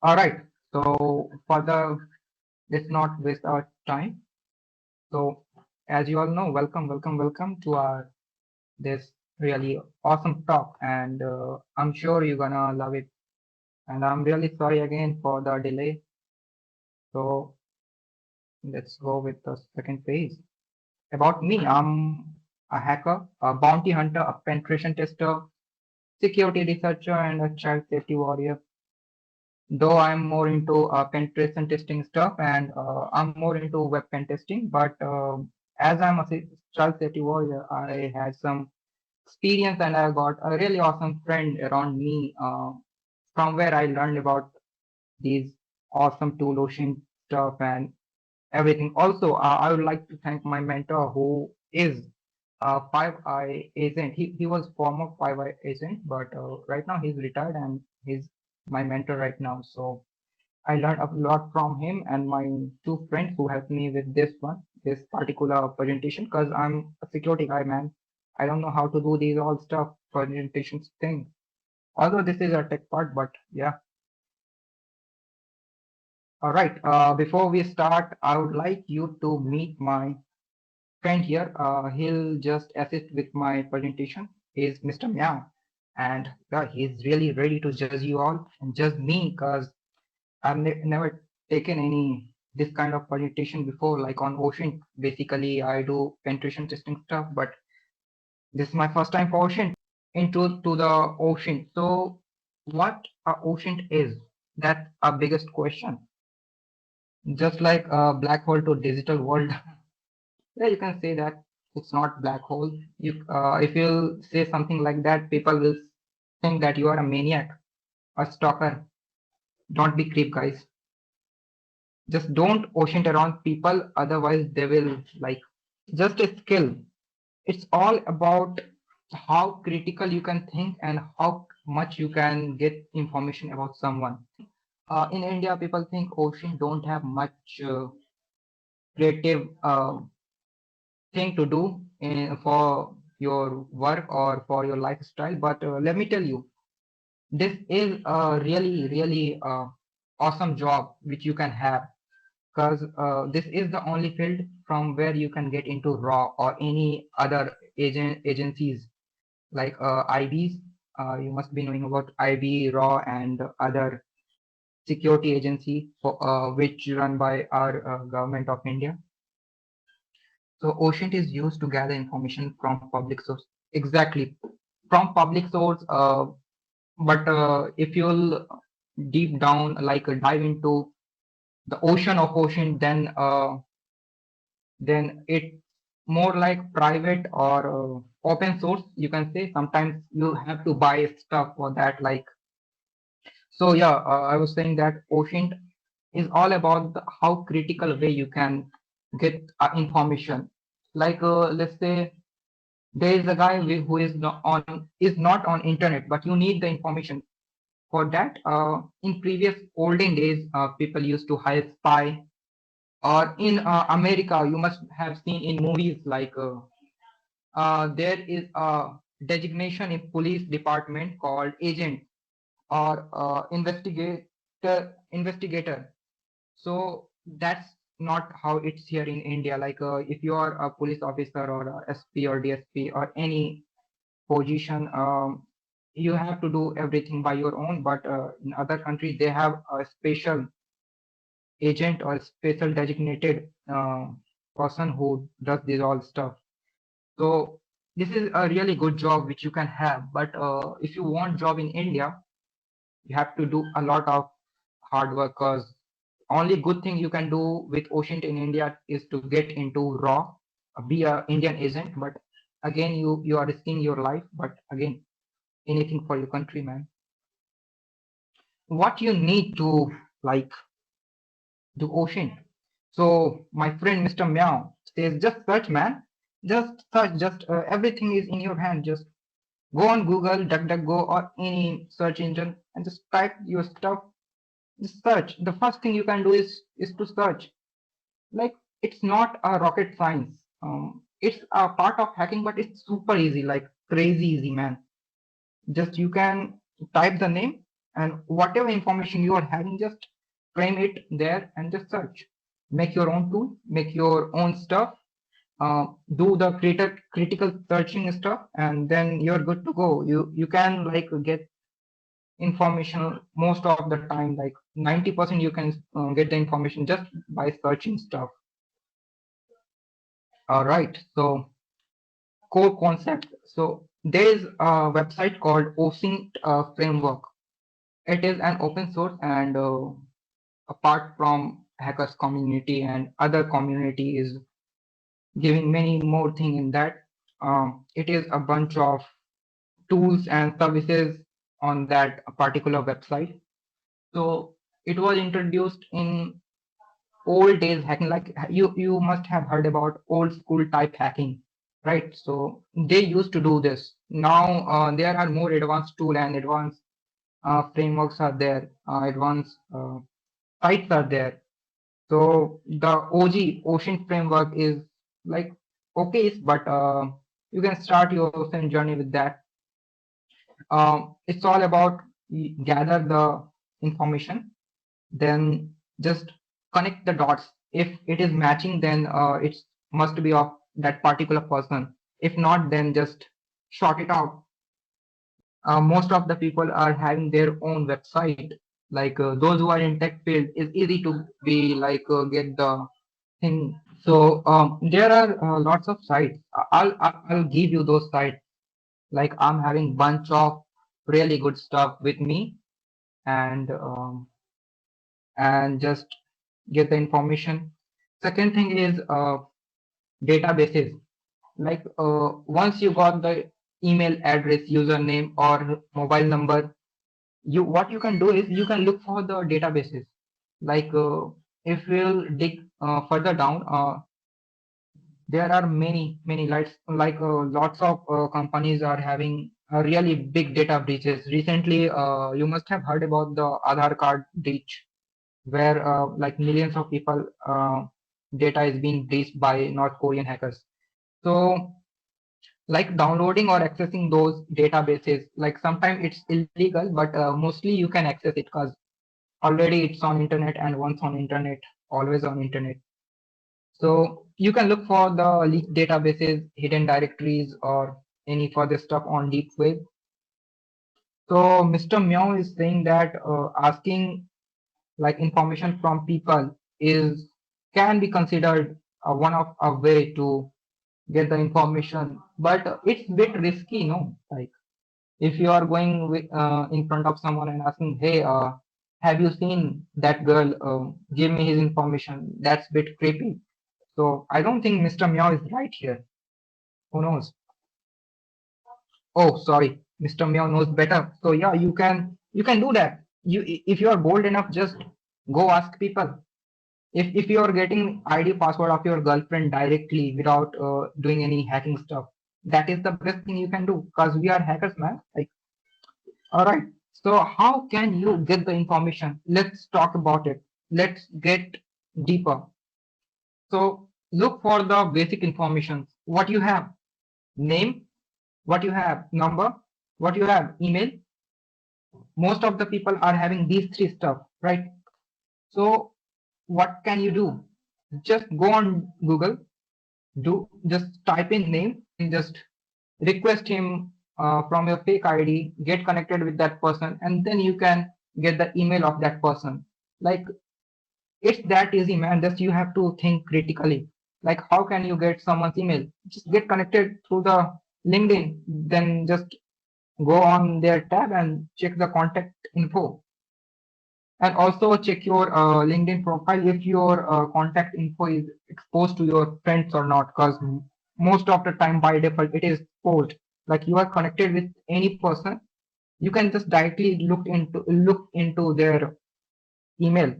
All right. So let's not waste our time. So as you all know, welcome to our this really awesome talk, and I'm sure you're gonna love it. And I'm really sorry again for the delay. So let's go with the second page. About me, I'm a hacker, a bounty hunter, a penetration tester, security researcher, and a child safety warrior. Though I'm more into penetration testing stuff and I'm more into web pen testing, but as I'm a child safety warrior, I had some experience and I got a really awesome friend around me from where I learned about these awesome tool ocean stuff and everything. Also, I would like to thank my mentor who is a 5i agent. He was former 5i agent, but right now he's retired and he's my mentor right now. So I learned a lot from him and my two friends who helped me with this particular presentation, because I'm a security guy, man. I don't know how to do these all stuff presentations thing. Although this is a tech part, but yeah. All right. Before we start, I would like you to meet my friend here. He'll just assist with my presentation. He's Mr. Meow, and he's really ready to judge you all and judge me, because I've never taken any this kind of presentation before, like on Ocean. Basically, I do penetration testing stuff, but this is my first time for Ocean into to the Ocean. So, what a Ocean is? That's our biggest question. Just like a black hole to digital world, yeah, you can say that it's not black hole. If you say something like that, people will think that you are a maniac, a stalker. Don't be creep, guys. Just don't ocean around people, otherwise they will like. Just a skill. It's all about how critical you can think and how much you can get information about someone. In India, people think ocean don't have much creative thing to do for your work or for your lifestyle. But let me tell you, this is a really awesome job which you can have, because this is the only field from where you can get into raw or any other agencies like IBs. You must be knowing about IB, raw, and other security agency for, which run by our government of India. So OSINT is used to gather information from public source. Exactly, from public source. But if you'll deep down, like dive into the ocean of ocean, then it's more like private or open source, you can say. Sometimes you have to buy stuff for that, like. So yeah, I was saying that ocean is all about how critical way you can get information. Like let's say there is a guy who is not on internet, but you need the information. For that, in previous olden days, people used to hire spy. Or in America, you must have seen in movies like there is a designation in police department called agent or investigator. So that's not how it's here in India. Like if you are a police officer or a SP or DSP or any position, you have to do everything by your own. But in other countries, they have a special agent or special designated person who does this all stuff. So this is a really good job which you can have. But if you want job in India, you have to do a lot of hard work, because only good thing you can do with Ocean in India is to get into raw, be a Indian agent. But again, you are risking your life. But again, anything for your country, man. What you need to like do Ocean. So my friend Mr. Meow says, just search, man. Just search. Just everything is in your hand. Just go on Google, DuckDuckGo, or any search engine, and just type your stuff. Just search. The first thing you can do is to search. Like, it's not a rocket science. It's a part of hacking, but it's super easy, like crazy easy, man. Just you can type the name, and whatever information you are having, just claim it there and just search. Make your own tool, make your own stuff, do the critical searching stuff, and then you're good to go. You can like get information most of the time, like 90% you can get the information just by searching stuff. All right, so core concept. So there is a website called OSINT Framework. It is an open source, and apart from hackers community and other community is giving many more thing in that. It is a bunch of tools and services on that particular website. So it was introduced in old days hacking, like you must have heard about old school type hacking, right? So they used to do this. Now there are more advanced tool and advanced frameworks are there, advanced sites are there. So the OG Ocean framework is like okay, but you can start your ocean journey with that. It's all about gather the information, then just connect the dots. If it is matching, then it must be of that particular person. If not, then just short it out. Most of the people are having their own website. Like those who are in tech field, is easy to be like get the thing. So there are lots of sites. I'll give you those sites. Like I'm having bunch of really good stuff with me, and just get the information. Second thing is databases. Like once you got the email address, username, or mobile number, you what you can do is you can look for the databases. Like if we'll dig further down, there are many like lots of companies are having really big data breaches. Recently, you must have heard about the Aadhaar card breach, where like millions of people data is being breached by North Korean hackers. So like downloading or accessing those databases, like sometimes it's illegal, but mostly you can access it because already it's on internet, and once on internet, always on internet. So you can look for the leaked databases, hidden directories, or any further stuff on deep web. So Mr. Meow is saying that asking like information from people is can be considered one of a way to get the information, but it's a bit risky, no? Like if you are going in front of someone and asking, hey, have you seen that girl? Give me his information. That's a bit creepy. So I don't think Mr. Meow is right here. Who knows? Oh, sorry, Mr. Meow knows better. So yeah, you can do that. You if you are bold enough, just go ask people. If you are getting ID password of your girlfriend directly without doing any hacking stuff, that is the best thing you can do because we are hackers, man. Like, all right. So how can you get the information? Let's talk about it. Let's get deeper. So look for the basic information. What you have, name, what you have, number, what you have, email. Most of the people are having these three stuff, right? So what can you do? Just go on Google, do just type in name, then just request him from your fake ID, get connected with that person, and then you can get the email of that person. Like it's that easy, man. Just you have to think critically. Like how can you get someone's email? Just get connected through the LinkedIn, then just go on their tab and check the contact info, and also check your LinkedIn profile if your contact info is exposed to your friends or not, because most of the time by default it is exposed. Like you are connected with any person, you can just directly look into their email.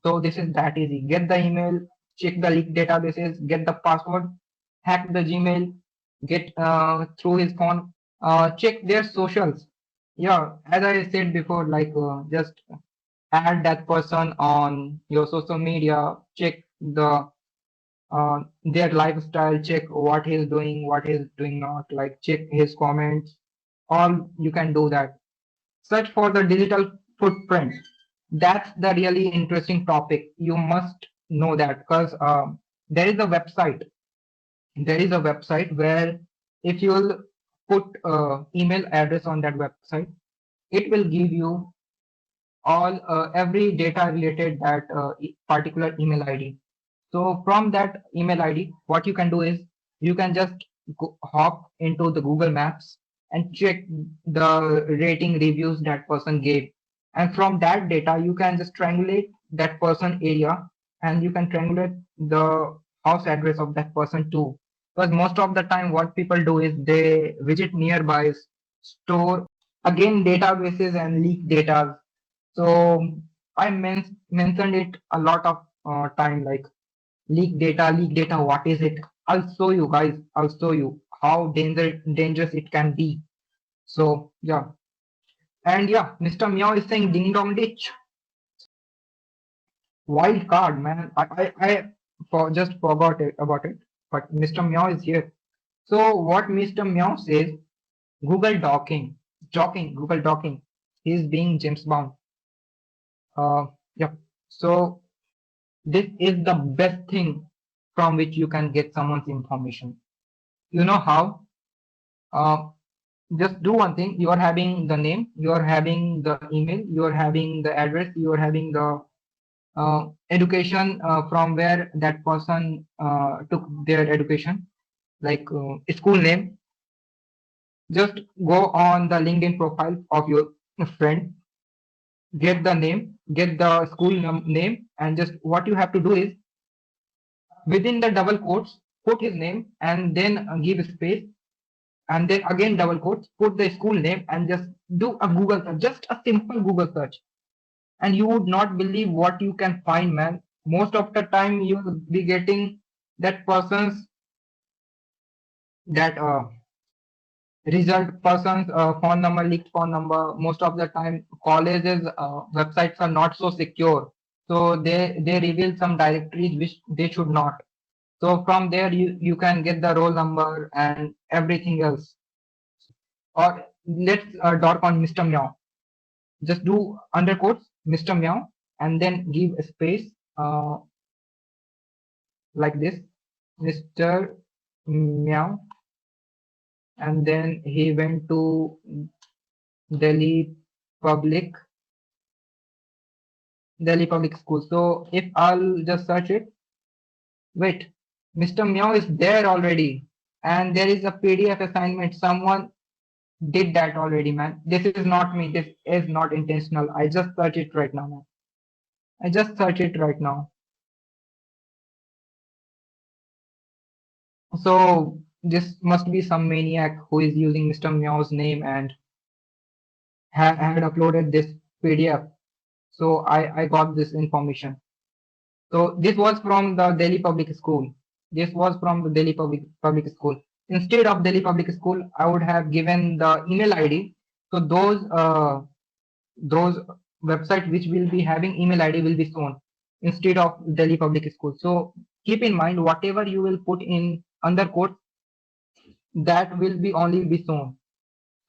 So this is that easy. Get the email, check the leaked databases, get the password, hack the Gmail, get through his phone, check their socials. Yeah, as I said before, like just add that person on your social media, check their lifestyle, check what he's doing not, like check his comments. All you can do that. search for the digital footprint. That's the really interesting topic. You must know that because there is a website. There is a website where if you'll put email address on that website, it will give you all every data related that particular email ID. So from that email ID, what you can do is you can just hop into the Google Maps and check the rating reviews that person gave. And from that data, you can just triangulate that person area and you can triangulate the house address of that person too. Because most of the time, what people do is they visit nearby store again databases and leak data. So I mentioned it a lot of time, like leak data, what is it? I'll show you guys, I'll show you how dangerous it can be. So yeah, and yeah, Mr. Meow is saying ding dong ditch. Wild card, man. Just forgot it about it, but Mr. Meow is here. So what Mr. Meow says, Google Google docking. He's being James Bond. Yeah. So this is the best thing from which you can get someone's information. You know how? Uh, just do one thing. You are having the name, you are having the email, you are having the address, you are having the education from where that person took their education, like school name. Just go on the LinkedIn profile of your friend, get the name, get the school name, and just what you have to do is within the double quotes, put his name and then give space and then again double quotes, put the school name and just do a Google search, just a simple Google search. And you would not believe what you can find, man. Most of the time you will be getting that person's that result person's phone number, leaked phone number. Most of the time colleges websites are not so secure. So they reveal some directories which they should not. So from there you can get the roll number and everything else. Or let's dark on Mr. Meow. Just do under quotes Mr. Meow and then give a space like this, Mr. Meow, and then he went to Delhi Public Delhi Public School. So if I'll just search it, wait, Mr. Meow is there already, and there is a PDF assignment. Someone did that already, man. This is not me. This is not intentional. I just search it right now, man. I just search it right now. So this must be some maniac who is using Mr. Meow's name and had uploaded this PDF. So I got this information. So this was from the Delhi Public School. This was from the Delhi Public School. Instead of Delhi Public School, I would have given the email ID. So those websites which will be having email ID will be shown instead of Delhi Public School. So keep in mind whatever you will put in under quote, that will be only be shown.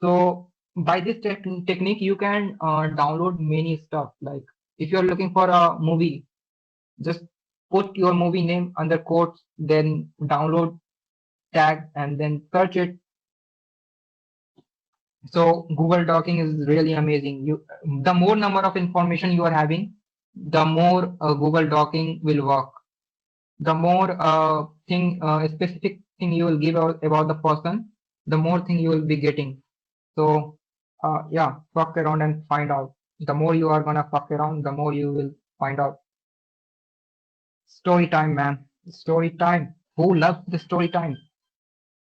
So by this technique, you can download many stuff. Like if you're looking for a movie, just put your movie name under quotes, then download tag and then search it. So Google Docking is really amazing. The more number of information you are having, the more Google Docking will work. The more specific thing you will give out about the person, the more thing you will be getting. So yeah, fuck around and find out. The more you are gonna fuck around, the more you will find out. Story time, man. Story time. Who loves the story time?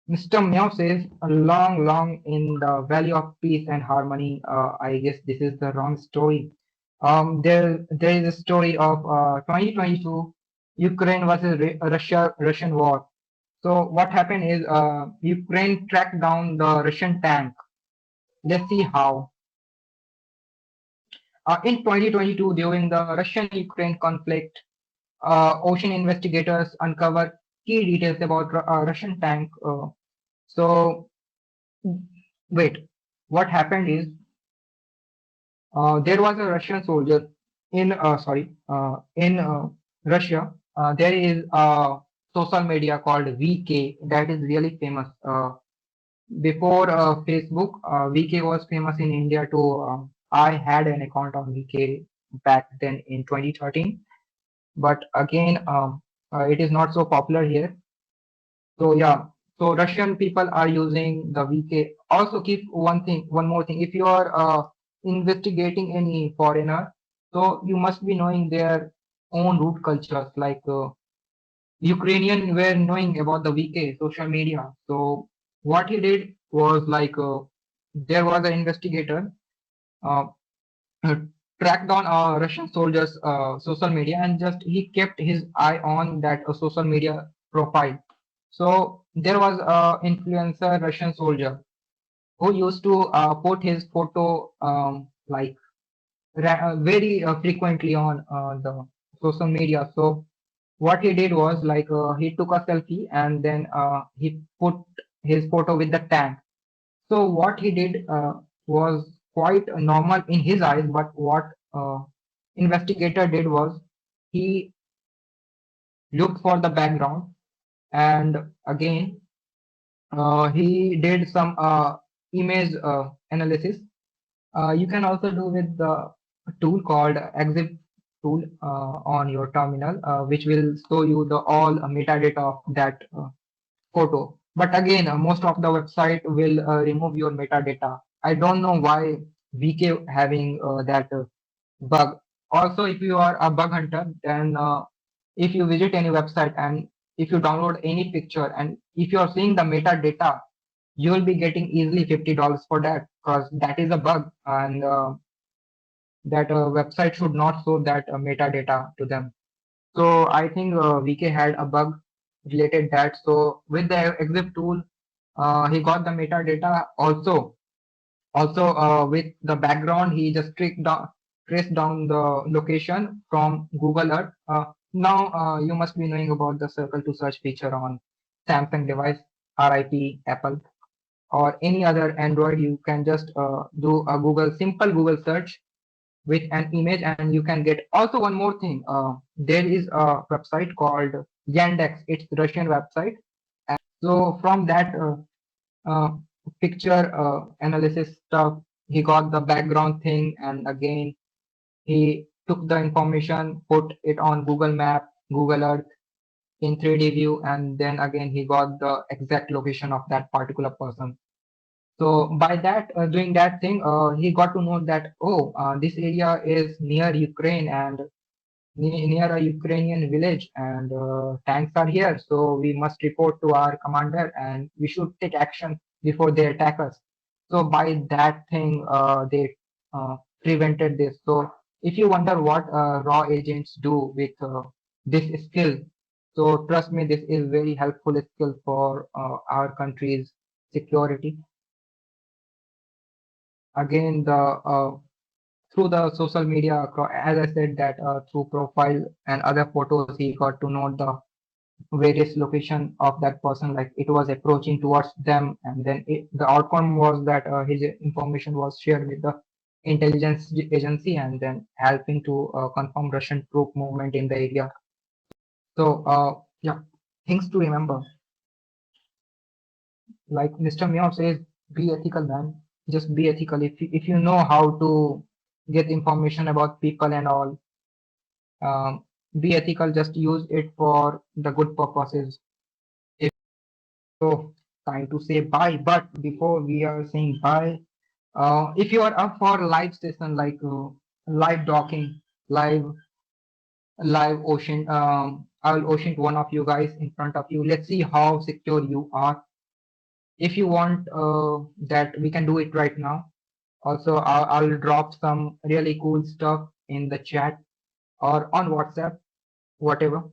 Mr. Meow says, long in the valley of peace and harmony. I guess this is the wrong story. There is a story of 2022 Ukraine versus Russian war. So what happened is Ukraine tracked down the Russian tank. Let's see how. In 2022, during the Russian-Ukraine conflict, ocean investigators uncovered key details about Russian tank. So wait, what happened is There was a Russian soldier in Russia. There is a social media called VK that is really famous. Before Facebook, VK was famous in India too. I had an account on VK back then in 2013, but again, it is not so popular here. So yeah, so Russian people are using the VK. Also, keep one more thing. If you are investigating any foreigner, so you must be knowing their own root cultures. Like Ukrainian were knowing about the VK social media. So what he did was like there was an investigator uh, uh, tracked down Russian soldiers' social media and just he kept his eye on that social media profile. So there was a influencer Russian soldier who used to put his photo like very frequently on the social media. So what he did was like he took a selfie and then he put his photo with the tag. So what he did was quite normal in his eyes, but what investigator did was he looked for the background and again he did some image analysis. You can also do with the tool called exit tool on your terminal, which will show you the all metadata of that photo. But again, most of the website will remove your metadata. I don't know why VK having that bug. Also, if you are a bug hunter, then if you visit any website and if you download any picture and if you are seeing the metadata, you will be getting easily $50 for that because that is a bug and that website should not show that metadata to them. So I think VK had a bug related that. So with the exif tool, he got the metadata also. Also with the background, he just traced down the location from Google Earth. Now you must be knowing about the circle to search feature on Samsung device, RIP Apple, or any other Android. You can just do a simple Google search with an image and you can get also one more thing there is a website called Yandex. It's Russian website. So from that uh, picture analysis stuff he got the background thing and again he took the information put it on Google Map, Google Earth in 3D view and then again he got the exact location of that particular person. So by that, doing that thing, he got to know that this area is near Ukraine and near a Ukrainian village, and tanks are here. So we must report to our commander, and we should take action before they attack us. So by that thing, they prevented this. So if you wonder what raw agents do with this skill, so trust me, this is very helpful skill for our country's security. Again, the through the social media, as I said that through profile and other photos, he got to know the various location of that person, like it was approaching towards them, and then the outcome was that his information was shared with the intelligence agency, and then helping to confirm Russian troop movement in the area. So yeah, things to remember. Like Mr. Meow says, be ethical, man. Just be ethical. If you know how to get information about people and all, be ethical. Just use it for the good purposes. If so, time to say bye. But before we are saying bye, if you are up for live session like live docking, live ocean, I'll ocean one of you guys in front of you. Let's see how secure you are. If you want that, we can do it right now. Also, I'll drop some really cool stuff in the chat or on WhatsApp, whatever.